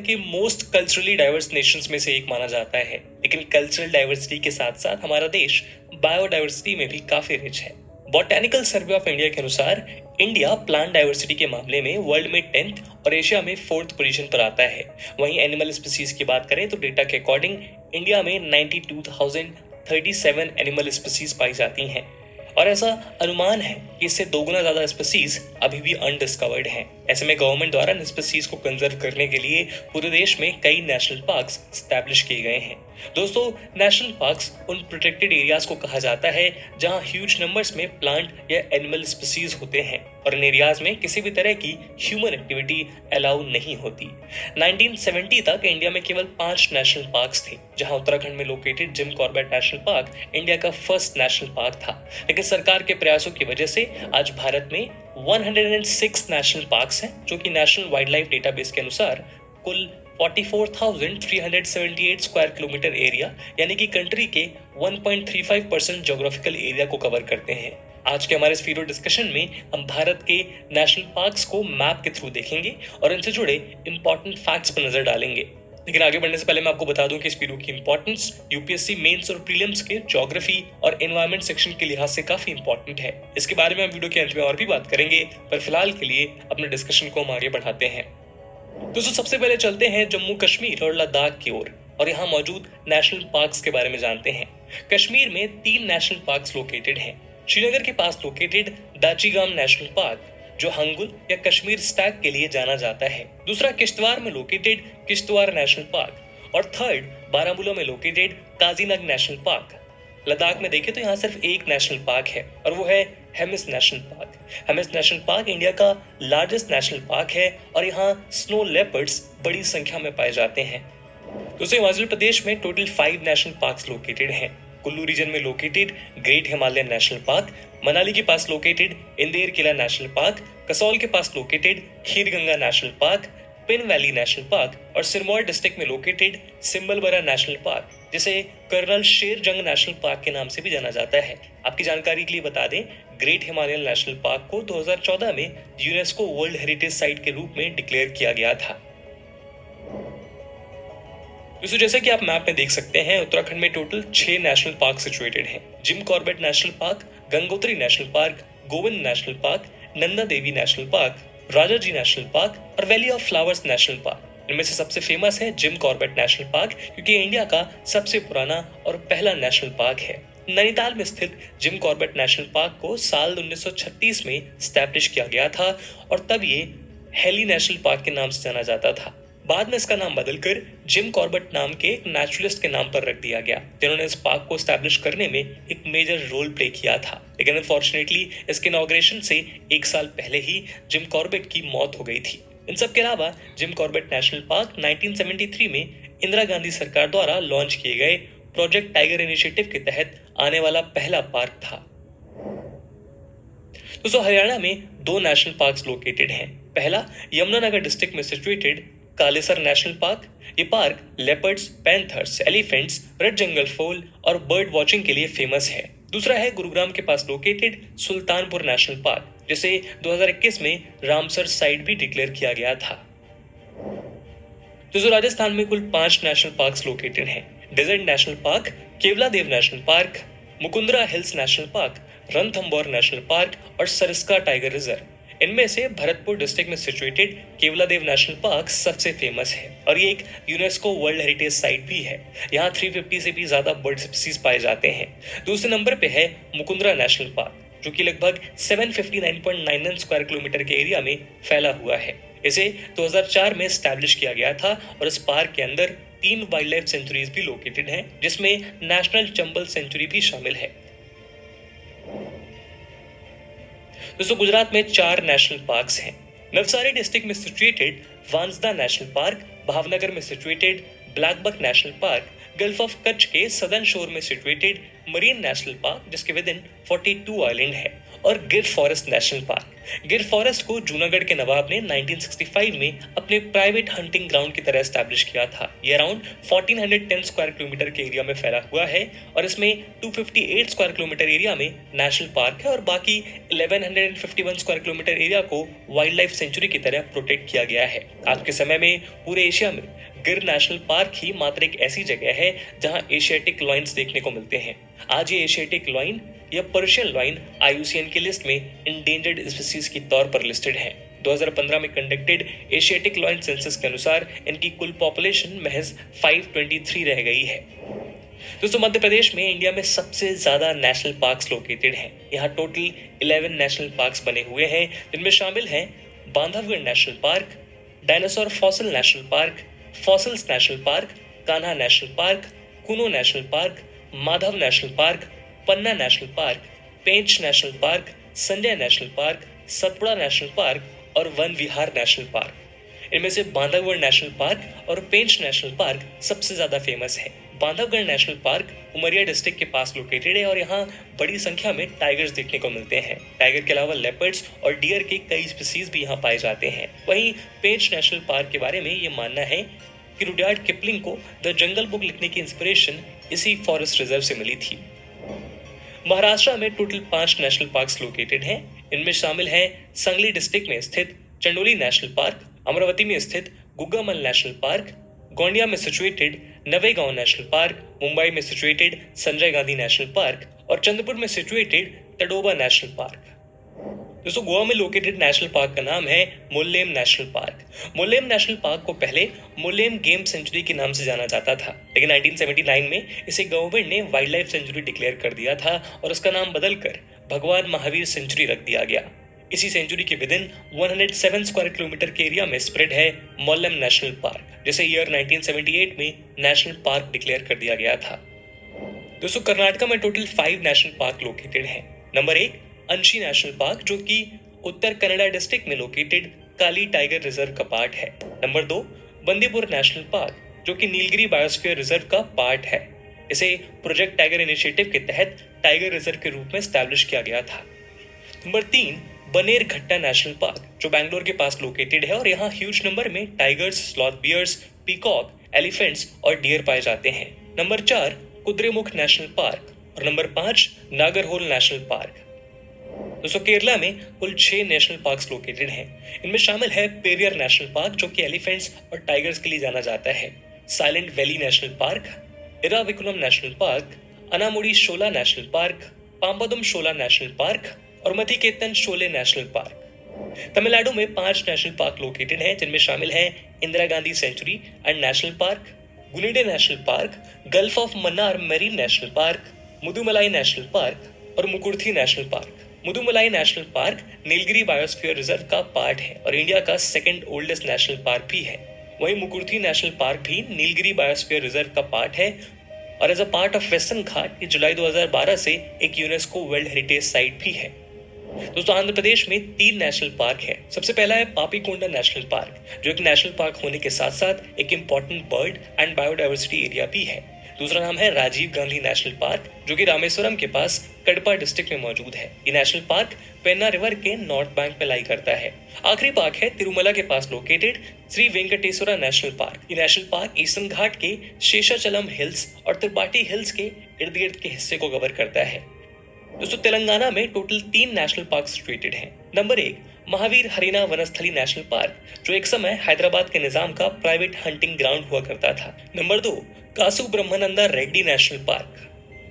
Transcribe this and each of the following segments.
कि most culturally diverse Nations में से एक माना जाता है, लेकिन कल्चरल डाइवर्सिटी के साथ साथ हमारा देश बायोडाइवर्सिटी में भी काफी रिच है। बॉटैनिकल सर्वे ऑफ इंडिया के अनुसार इंडिया प्लांट डाइवर्सिटी के मामले में वर्ल्ड में 10th और एशिया में 4th पोजीशन पर आता है। वहीं एनिमल स्पीसीज की बात करें तो डेटा के अकॉर्डिंग इंडिया में 92,037 एनिमल स्पीसीज पाई जाती हैं और ऐसा अनुमान है कि इससे दोगुना ज्यादा स्पीसीज अभी भी अनडिस्कवर्ड हैं। ऐसे में गवर्नमेंट द्वारा इन स्पीसीज को कंजर्व करने के लिए पूरे देश में कई नेशनल पार्क्स स्टैब्लिश किए गए हैं। दोस्तों, नेशनल पार्क्स उन प्रोटेक्टेड एरियाज को कहा जाता है जहां ह्यूज नंबर्स में प्लांट या एनिमल स्पीसीज होते हैं और इन एरियाज में किसी भी तरह की ह्यूमन एक्टिविटी अलाउ नहीं होती। 1970 तक इंडिया में केवल 5 नेशनल पार्क्स थे, जहां उत्तराखंड में located gym Corbett National park India का फर्स्ट नेशनल पार्क था। लेकिन सरकार के प्रयासों की वजह से आज भारत में 106 नेशनल पार्क्स हैं, जो कि नेशनल वाइल्ड लाइफ डेटाबेस के अनुसार कुल 44,378 स्क्वायर किलोमीटर एरिया यानी कि कंट्री के 1.35% ज्योग्राफिकल एरिया को कवर करते हैं। आज के हमारे इस वीडियो डिस्कशन में हम भारत के नेशनल पार्क्स को मैप के थ्रू देखेंगे और इनसे जुड़े इंपॉर्टेंट फैक्ट्स पर नजर डालेंगे। लेकिन आगे बढ़ने से पहले मैं आपको बता दूं कि इस वीडियो की इंपॉर्टेंस यूपीएससी मेंस और प्रीलिम्स के ज्योग्राफी और एनवायरमेंट सेक्शन के लिहाज से काफी इंपॉर्टेंट है। इसके बारे में हम वीडियो के अंत में और भी बात करेंगे, पर फिलहाल के लिए अपने डिस्कशन को हम आगे बढ़ाते हैं। दोस्तों, सबसे पहले चलते हैं जम्मू कश्मीर और लद्दाख की ओर और यहाँ मौजूद नेशनल पार्क्स के बारे में जानते हैं। कश्मीर में 3 नेशनल पार्क्स लोकेटेड हैं। श्रीनगर के पास लोकेटेड दाचीगाम नेशनल पार्क, जो हंगुल या कश्मीर स्टैग के लिए जाना जाता है। दूसरा किश्तवाड़ में लोकेटेड किश्तवाड़ नेशनल पार्क और थर्ड बारामूला में लोकेटेड काजीनग नेशनल पार्क। लद्दाख में देखें तो यहाँ सिर्फ एक नेशनल पार्क है और वो है Hemis national park. Hemis national park India का लार्जेस्ट नेशनल पार्क है और यहाँ स्नो लेपर्ड्स बड़ी संख्या में पाए जाते हैं। दूसरे हिमाचल प्रदेश में टोटल 5 नेशनल पार्क्स लोकेटेड हैं। कुल्लू रीजन में located Great Himalayan National Park, Manali के पास located Inder Kila National Park, Kasol के पास located Kheerganga National Park, Pin Valley national park और सिरमौर डिस्ट्रिक्ट में लोकेटेड सिम्बलबरा नेशनल पार्क, जिसे colonel Sher Jang national park के नाम से भी जाना जाता है। आपकी जानकारी के लिए बता दें, ग्रेट हिमालयन नेशनल पार्क को 2014 में यूनेस्को वर्ल्ड हेरिटेज साइट के रूप में डिक्लेयर किया गया था। दोस्तों, जैसा कि आप मैप में देख सकते हैं, उत्तराखंड में टोटल 6 नेशनल पार्क सिचुएटेड हैं। Jim Corbett National Park, Gangotri National Park, Govind National Park, Nanda Devi National Park, Rajaji National park और Valley of Flowers National Park. इनमें से सबसे फेमस है जिम कॉर्बेट नेशनल पार्क, क्योंकि इंडिया का सबसे पुराना और पहला नेशनल पार्क है। नैनीताल में स्थित जिम कॉर्बेट नेशनल पार्क को साल 1936 में स्टैब्लिश किया गया था और तब ये हेली नेशनल पार्क के नाम से जाना जाता था। बाद में इसका नाम बदलकर जिम कॉर्बेट नाम के एक नेचुरलिस्ट के नाम पर रख दिया गया, जिन्होंने इस पार्क को स्टैब्लिश करने में एक मेजर रोल प्ले किया था। लेकिन अनफॉर्चुनेटली इसके इनॉग्रेशन से 1 साल पहले ही जिम कॉर्बेट की मौत हो गई थी। इन सब के अलावा जिम कॉर्बेट नेशनल पार्क 1973 में इंदिरा गांधी सरकार द्वारा लॉन्च किए गए प्रोजेक्ट टाइगर इनिशिएटिव के तहत आने वाला पहला पार्क था। दोस्तों, हरियाणा में 2 नेशनल पार्क्स लोकेटेड हैं। पहला यमुनानगर डिस्ट्रिक्ट में सिचुएटेड कालेसर नेशनल पार्क। ये park leopards, panthers, elephants, red जंगल फॉल और बर्ड वॉचिंग के लिए फेमस है। दूसरा है गुरुग्राम के पास लोकेटेड सुल्तानपुर नेशनल पार्क, जिसे 2021 में रामसर साइट भी डिक्लेयर किया गया था। दोस्तों, राजस्थान में कुल 5 नेशनल पार्क्स लोकेटेड हैं। Desert national park, Keoladeo national park, Mukundra hills national park, Ranthambore national park और सरिस्का टाइगर रिजर्व। इनमें से भरतपुर डिस्ट्रिक्ट में सिचुएटेड केवलादेव नेशनल पार्क सबसे फेमस है और ये एक यूनेस्को वर्ल्ड हेरिटेज साइट भी है। यहाँ 350 से भी ज्यादा बर्ड स्पीसीज पाए जाते हैं। दूसरे नंबर पे है मुकुंदरा नेशनल पार्क, जो कि लगभग 759.99 स्क्वायर किलोमीटर के एरिया में फैला हुआ है। इसे 2004 में स्टैब्लिश किया गया था और इस पार्क के अंदर 3 वाइल्ड लाइफ सेंचुरीज भी लोकेटेड हैं, जिसमें नेशनल चंबल सेंचुरी भी शामिल है। दोस्तों, गुजरात में 4 नेशनल पार्क्स हैं। नवसारी डिस्ट्रिक्ट में situated Vansda National Park, Bhavnagar में situated Blackbuck National Park, Gulf of Kutch के सदर्न शोर में सिचुएटेड मरीन नेशनल पार्क, जिसके विद इन 42 आइलैंड है, और Gir Forest National Park. Gir Forest को जूनागढ़ के नवाब ने 1965 में अपने प्राइवेट हंटिंग ग्राउंड की तरह एस्टैब्लिश किया था। ये अराउंड 1410 स्क्वायर किलोमीटर के एरिया में फैला हुआ है और इसमें 258 स्क्वायर किलोमीटर एरिया में नेशनल पार्क है और बाकी 1151 स्क्वायर किलोमीटर एरिया को वाइल्ड लाइफ सेंचुरी की तरह प्रोटेक्ट किया गया है। आज के समय में पूरे एशिया में गिर नेशनल पार्क ही मात्र एक ऐसी जगह है जहां एशियाटिक लॉयंस देखने को मिलते हैं। आज ये एशियाटिक लॉयन या पर्शियन लॉयन IUCN की लिस्ट में इंडेंजर्ड स्पीसीज के तौर पर लिस्टेड है। 2015 में कंडक्टेड एशियाटिक लॉयन सेंसस के अनुसार इनकी कुल पॉपुलेशन महज 523 रह गई है। दोस्तों, मध्य प्रदेश में इंडिया में सबसे ज्यादा नेशनल पार्क्स लोकेटेड हैं। यहाँ टोटल 11 नेशनल पार्क्स बने हुए हैं, जिनमें शामिल हैं Bandhavgarh National Park, Dinosaur Fossil National Park, Fossils National Park, Kanha National Park, Kuno National Park, Madhav National Park, Panna National Park, Pench National park, Sanjay National Park, Satpura National park और वन विहार नेशनल पार्क। इनमें से बांधवगढ़ नेशनल पार्क और पेंच नेशनल पार्क सबसे ज्यादा फेमस है। Bandhavgarh National park Umaria district के पास located है और यहाँ बड़ी संख्या में टाइगर्स देखने को मिलते हैं। टाइगर के अलावा लेपर्ड्स और डियर के कई स्पीसीज भी यहाँ पाए जाते हैं। वहीं पेंच नेशनल पार्क के बारे में ये मानना है कि रुडयार्ड किपलिंग को द जंगल बुक लिखने की इंस्पिरेशन इसी फॉरेस्ट रिजर्व से मिली थी। महाराष्ट्र में टोटल 5 नेशनल पार्क्स लोकेटेड हैं। इनमें शामिल हैं सांगली डिस्ट्रिक्ट में स्थित चंडोली नेशनल पार्क, अमरावती में स्थित गुग्गामल नेशनल पार्क, गोंडिया में situated Navegaon National Park, Mumbai में situated Sanjay Gandhi National park और चंद्रपुर में सिचुएटेड तडोबा नेशनल पार्क। दोस्तों, गोवा में लोकेटेड नेशनल पार्क का नाम है मुल्लेम नेशनल पार्क। मुल्लेम नेशनल पार्क को पहले मुल्लेम गेम सेंचुरी के नाम से जाना जाता था, लेकिन 1979 में इसे गवर्नमेंट ने वाइल्ड लाइफ सेंचुरी डिक्लेयर कर दिया था और उसका नाम बदलकर भगवान महावीर सेंचुरी रख दिया गया। इसी सेंचुरी के विदिन 107 स्क्वायर किलोमीटर के एरिया में स्प्रेड है मोल्लेम नेशनल पार्क, जिसे ईयर 1978 में नेशनल पार्क डिक्लेयर कर दिया गया था। दोस्तों, कर्नाटका में टोटल 5 नेशनल पार्क लोकेटेड हैं। नंबर 1 अंशी नेशनल पार्क, जो कि उत्तर कन्नड़ा डिस्ट्रिक्ट में लोकेटेड काली टाइगर रिजर्व का पार्ट है। नंबर 2 बंदीपुर नेशनल पार्क, जो कि नीलगिरी बायोस्फीयर रिजर्व का पार्ट है। इसे प्रोजेक्ट टाइगर इनिशिएटिव के तहत टाइगर रिजर्व के रूप में एस्टैब्लिश किया गया था। नंबर 3 बनेर घट्टा नेशनल पार्क, जो बैंगलोर के पास लोकेटेड है और यहाँ ह्यूज नंबर में tigers, sloth bears, peacock, elephants और डियर पाए जाते हैं। नंबर 4 कुद्रेमुख नेशनल पार्क और नंबर 5 नागरहोल नेशनल पार्क। दोस्तों, केरला में कुल 6 नेशनल पार्क्स लोकेटेड हैं। इनमें शामिल है पेरियर नेशनल पार्क, जो कि एलिफेंट्स और टाइगर्स के लिए जाना जाता है, Silent Valley national Park, Eravikulam National Park, Anamudi Shola National Park, Pambadum Shola National park और मथिकेतन शोले नेशनल पार्क। तमिलनाडु में 5 नेशनल पार्क लोकेटेड हैं, जिनमें शामिल हैं Indira Gandhi Sanctuary and National Park, Guindy National Park, Gulf of Mannar Marine national Park, Mudumalai national park और Mukurthi National Park. Mudumalai national Park Nilgiri Biosphere Reserve का part है और इंडिया का सेकंड ओल्डेस्ट नेशनल पार्क भी है। वहीं मुकुर्थी नेशनल पार्क भी नीलगिरी बायोस्फीयर रिजर्व का पार्ट है और as a part of Western Ghat ये जुलाई 2012 से एक यूनेस्को वर्ल्ड हेरिटेज साइट भी है। दोस्तों, आंध्र प्रदेश में 3 नेशनल पार्क है। सबसे पहला है पापीकोंडा नेशनल पार्क, जो एक नेशनल पार्क होने के साथ साथ एक important bird and biodiversity area भी है। दूसरा नाम है राजीव गांधी नेशनल पार्क, जो कि रामेश्वरम के पास कडपा डिस्ट्रिक्ट में मौजूद है। ये नेशनल पार्क पेन्ना रिवर के नॉर्थ बैंक पे लाई करता है। आखिरी पार्क है तिरुमला के पास located Sri Venkateswara National park. ये नेशनल पार्क ईस्टर्न घाट के शेषाचलम हिल्स और त्रिपाठी हिल्स के इर्द गिर्द के हिस्से को कवर करता है। दोस्तों, तेलंगाना में टोटल 3 नेशनल पार्क सिचुएटेड हैं। नंबर 1 महावीर हरिना वनस्थली नेशनल पार्क, जो एक समय हैदराबाद के निजाम का प्राइवेट हंटिंग ग्राउंड हुआ करता था। नंबर 2 कासु ब्रह्मानंदा रेड्डी नेशनल पार्क,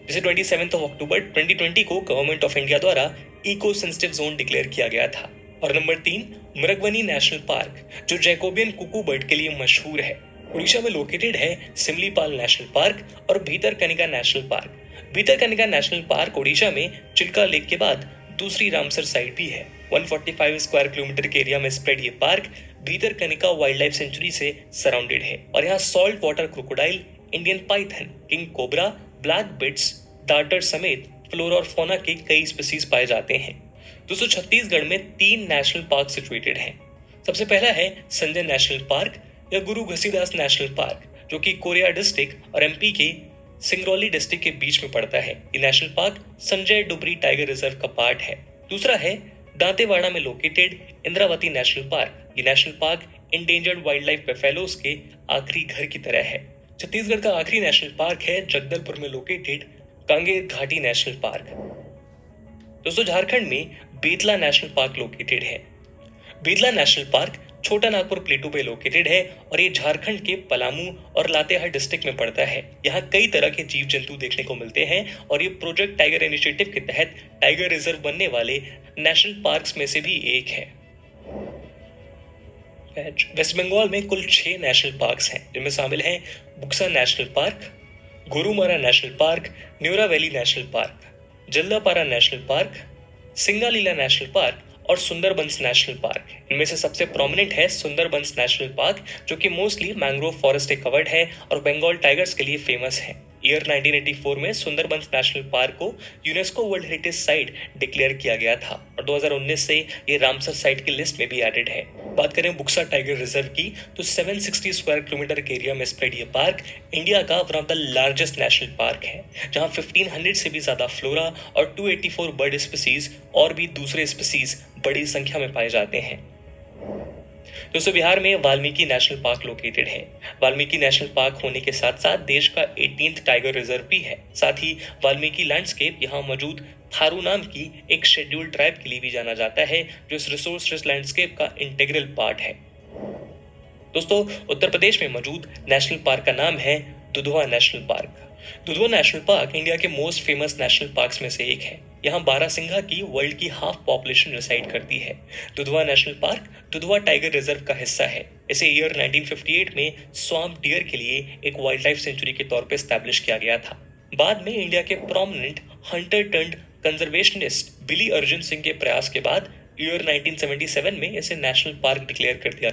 जिसे 27 अक्टूबर 2020 को गवर्नमेंट ऑफ इंडिया द्वारा इको सेंसिटिव जोन डिक्लेयर किया गया था। और नंबर 3 मृगवनी नेशनल पार्क, जो जैकोबियन कुकू बर्ड के लिए मशहूर है। उड़ीसा में लोकेटेड है सिमलीपाल नेशनल पार्क और Bhitarkanika national park. Bhitarkanika national park Odisha में चिल्का लेक के बाद दूसरी रामसर साइट भी है। 145 स्क्वायर किलोमीटर के एरिया में स्प्रेड ये park Bhitarkanika wild life sanctuary से सराउंडेड है और यहाँ salt water crocodile, Indian Python, king cobra, black bits, darter समेत फ्लोरा और फौना के कई स्पीसीज पाए जाते हैं। दोस्तों, छत्तीसगढ़ में 3 नेशनल पार्क सिचुएटेड हैं। सबसे पहला है संजय नेशनल पार्क या गुरु घसीदास नेशनल पार्क, जो कि कोरिया डिस्ट्रिक्ट और एमपी के सिंगरौली डिस्ट्रिक्ट के बीच में पड़ता है। ये national park Sanjay Dubri tiger reserve का पार्ट है। दूसरा है दांतेवाड़ा में लोकेटेड इंद्रावती नेशनल पार्क। ये national park endangered wildlife buffaloes के आखिरी घर की तरह है। छत्तीसगढ़ का आखिरी नेशनल पार्क है जगदलपुर में लोकेटेड कांगेर घाटी नेशनल पार्क। दोस्तों झारखंड में बेतला नेशनल पार्क लोकेटेड है। बेतला नेशनल पार्क छोटा नागपुर प्लेटू पे लोकेटेड है और ये झारखंड के पलामू और लातेहार डिस्ट्रिक्ट में पड़ता है। यहाँ कई तरह के जीव जंतु देखने को मिलते हैं और ये प्रोजेक्ट टाइगर इनिशिएटिव के तहत टाइगर रिजर्व बनने वाले नेशनल पार्क्स में से भी एक है। वेस्ट बंगाल में कुल 6 नेशनल पार्क्स हैं, जिनमें शामिल हैं Buxa national park, Gorumara national park, Neora valley national park, Jaldapara national park, Singalila national park और सुंदरबंस नेशनल पार्क। इनमें से सबसे प्रोमिनेंट है सुंदरबंस नेशनल पार्क, जो कि मोस्टली मैंग्रोव फॉरेस्ट से कवर्ड है और बंगाल टाइगर्स के लिए फेमस है। ईयर 1984 में सुंदरबंस नेशनल पार्क को UNESCO world heritage site declare किया गया था और 2019 से ये रामसर साइट की लिस्ट में भी एडेड है। बात करें बुक्सा टाइगर रिजर्व की तो 760 स्क्वायर किलोमीटर के एरिया में स्प्रेड ये पार्क इंडिया का one of the largest national park है, जहां 1500 से भी ज्यादा फ्लोरा और 284 बर्ड स्पीसीज और भी दूसरे स्पीसीज बड़ी संख्या में पाए जाते हैं। दोस्तों बिहार में वाल्मीकि नेशनल पार्क लोकेटेड है। वाल्मीकि नेशनल पार्क होने के साथ साथ देश का 18th टाइगर रिजर्व भी है। साथ ही वाल्मीकि लैंडस्केप यहाँ मौजूद थारू नाम की एक शेड्यूल्ड ट्राइब के लिए भी जाना जाता है, जो इस रिसोर्स रिच लैंडस्केप का इंटीग्रल पार्ट है। दोस्तों उत्तर प्रदेश में मौजूद नेशनल पार्क का नाम है Dudhwa national park. Dudhwa national park India के मोस्ट फेमस नेशनल पार्क्स में से एक है। यहाँ बारहसिंघा की वर्ल्ड की हाफ पॉपुलेशन रिसाइड करती है। Dudhwa national park Dudhwa tiger reserve का हिस्सा है। इसे ईयर 1958 में स्वाम्प डियर के लिए एक वाइल्ड लाइफ सेंचुरी के तौर पर एस्टैब्लिश किया गया था। बाद में इंडिया के प्रोमिनेंट हंटर टर्न्ड कंजर्वेशनिस्ट बिली अर्जुन सिंह के प्रयास के बाद ईयर 1977 में इसे नेशनल पार्क डिक्लेयर कर दिया।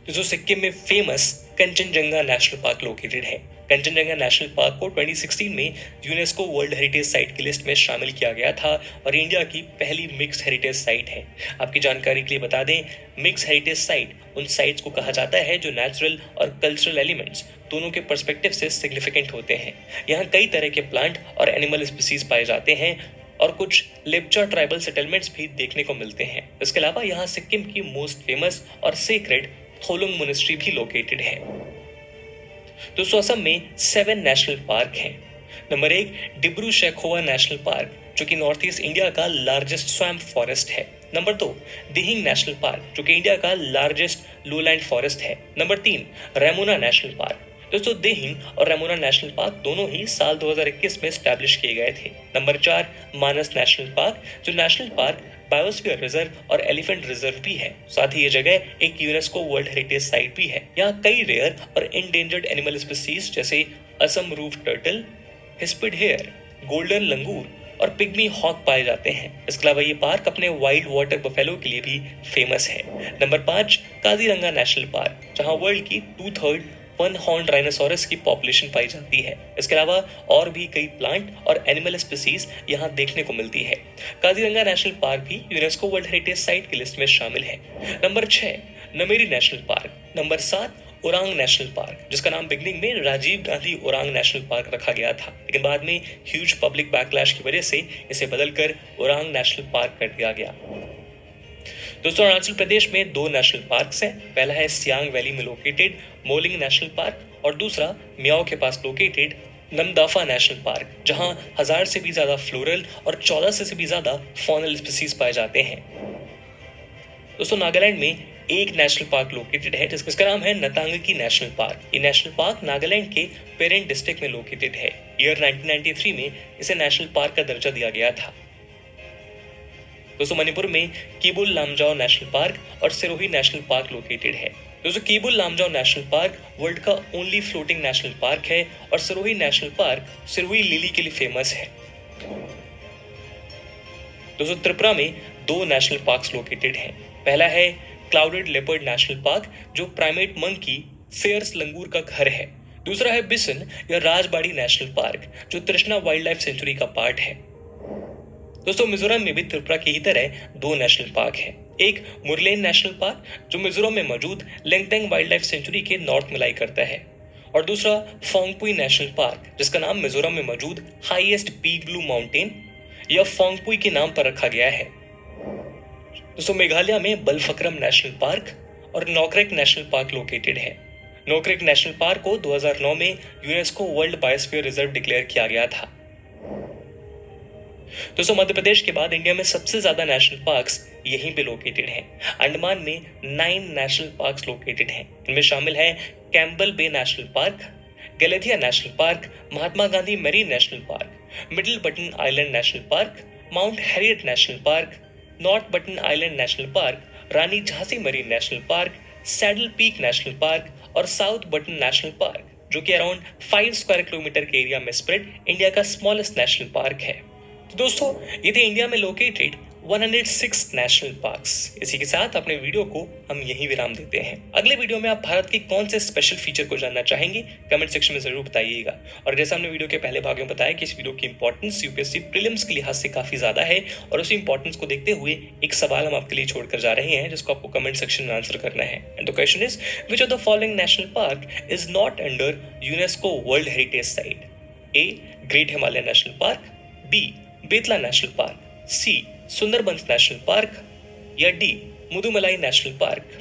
जो सिक्किम में famous Kanchenjunga national park located है। कंचनजंगा नेशनल पार्क को 2016 में यूनेस्को वर्ल्ड हेरिटेज साइट की लिस्ट में शामिल किया गया था और इंडिया की पहली मिक्स्ड हेरिटेज साइट है। आपकी जानकारी के लिए बता दें, मिक्स्ड हेरिटेज साइट उन साइट्स को कहा जाता है जो नेचुरल और कल्चरल एलिमेंट्स दोनों के पर्सपेक्टिव से सिग्निफिकेंट होते हैं। यहाँ कई तरह के प्लांट और एनिमल स्पीसीज पाए जाते हैं और कुछ लेप्चा ट्राइबल सेटलमेंट्स भी देखने को मिलते हैं। इसके अलावा यहाँ सिक्किम की मोस्ट फेमस और सेक्रेड थोलुंग मोनेस्ट्री भी लोकेटेड है। दोस्तों असम में 7 नेशनल पार्क हैं। Number 1 Dibru Saikhowa national park, जो कि नॉर्थ ईस्ट इंडिया का लार्जेस्ट स्वैम्प फॉरेस्ट है। नंबर 2 दिहिंग नेशनल पार्क, जो कि इंडिया का लार्जेस्ट लोलैंड फॉरेस्ट है। Number 3 Raimona national park. दोस्तों दिहिंग और रेमोना नेशनल पार्क दोनों ही साल 2021 में स्टैब्लिश किए गए थे। नंबर 4 मानस नेशनल पार्क, जो नेशनल पार्क बायोस्फीयर रिजर्व और एलिफेंट रिजर्व भी है। साथ ही ये जगह एक यूनेस्को वर्ल्ड हेरिटेज साइट भी है। यहाँ कई रेयर और इंडेंजर्ड एनिमल स्पीसीज जैसे Assam roof turtle, hispid hare, golden langur और पिग्मी हॉक पाए जाते हैं। इसके अलावा ये पार्क अपने वाइल्ड वाटर बफेलो के लिए भी फेमस है। नंबर 5 काजीरंगा नेशनल पार्क, जहाँ वर्ल्ड की 2/3 वन हॉर्न राइनोसोरस की पॉपुलेशन पाई जाती है। इसके अलावा और भी कई प्लांट और एनिमल स्पीसीज यहाँ देखने को मिलती है। काजीरंगा नेशनल पार्क भी यूनेस्को वर्ल्ड हेरिटेज साइट की लिस्ट में शामिल है। Number 6 Nameri national park. Number 7 Orang national park, जिसका नाम बिगनिंग में राजीव गांधी ओरांग नेशनल पार्क रखा गया था, लेकिन बाद में ह्यूज पब्लिक बैकलैश की वजह से इसे बदलकर ओरांग नेशनल पार्क कर दिया गया। दोस्तों अरुणाचल प्रदेश में 2 नेशनल पार्क्स हैं। पहला है सियांग वैली में लोकेटेड मोलिंग नेशनल पार्क और दूसरा मियाओ के पास लोकेटेड नमदाफा नेशनल पार्क, जहां 1000 से भी ज्यादा फ्लोरल और 14 से भी ज्यादा फॉनल स्पीसीज पाए जाते हैं। दोस्तों नागालैंड में एक नेशनल पार्क लोकेटेड है जिसका नाम है नतांगकी नेशनल पार्क। ये नेशनल पार्क नागालैंड के पेरेंट डिस्ट्रिक्ट में लोकेटेड है। ईयर 1993 में इसे नेशनल पार्क का दर्जा दिया गया था। दोस्तों मणिपुर में कीबुल लामजाओ नेशनल पार्क और सिरोही नेशनल पार्क लोकेटेड है। दोस्तों Keibul Lamjao national park world का ओनली फ्लोटिंग नेशनल पार्क है और Sirohi national park Sirohi lily के लिए फेमस है। दोस्तों त्रिपुरा में 2 नेशनल पार्क्स लोकेटेड हैं। पहला है क्लाउडेड लेपर्ड नेशनल पार्क, जो प्राइमेट मंकी फेयर्स लंगूर का घर है। दूसरा है बिसन या राजबाड़ी नेशनल पार्क, जो तृष्णा वाइल्ड लाइफ सेंचुरी का पार्ट है। दोस्तों मिजोरम में भी त्रिपुरा की ही तरह 2 नेशनल पार्क हैं। एक मुरलेन नेशनल पार्क, जो मिजोरम में मौजूद लेंगटेंग वाइल्ड लाइफ सेंचुरी के नॉर्थ में लाई करता है, और दूसरा फोंगपुई नेशनल पार्क, जिसका नाम मिजोरम में मौजूद हाईएस्ट पीक ब्लू माउंटेन यह फोंगपुई के नाम पर रखा गया है। दोस्तों मेघालय में बलफक्रम नेशनल पार्क और नोकरेक नेशनल पार्क लोकेटेड है। नोकरेक नेशनल पार्क को 2009 में UNESCO world biosphere reserve declare किया गया था। दोस्तों मध्य प्रदेश के बाद इंडिया में सबसे ज्यादा नेशनल पार्क्स यहीं पे लोकेटेड हैं। अंडमान में 9 नेशनल पार्क्स लोकेटेड हैं। इनमें शामिल है Campbell bay national park, Galathea national park, Mahatma Gandhi marine national park, middle Button island national park, mount Harriet national park, north Button island national park, Rani Jhansi marine national park, saddle peak national park और south Button national park, जो कि around 5 square kilometre के area में spread India का smallest national park है। तो दोस्तों ये थे इंडिया में लोकेटेड 106 नेशनल पार्क्स। इसी के साथ अपने वीडियो को हम यहीं विराम देते हैं। अगले वीडियो में आप भारत के कौन से स्पेशल फीचर को जानना चाहेंगे कमेंट सेक्शन में जरूर बताइएगा। और जैसा हमने वीडियो के पहले भाग में बताया कि इस वीडियो की इंपॉर्टेंस यूपीएससी प्रीलिम्स के लिहाज से काफी ज्यादा है और उसी इंपॉर्टेंस को देखते हुए एक सवाल हम आपके लिए छोड़कर जा रहे हैं जिसको आपको कमेंट सेक्शन में आंसर करना है। And the question is which of the following national park is not under UNESCO world heritage site? A great Himalaya national park, B Betla national park, C Sundarbans national park या डी मुदुमलाई नेशनल पार्क?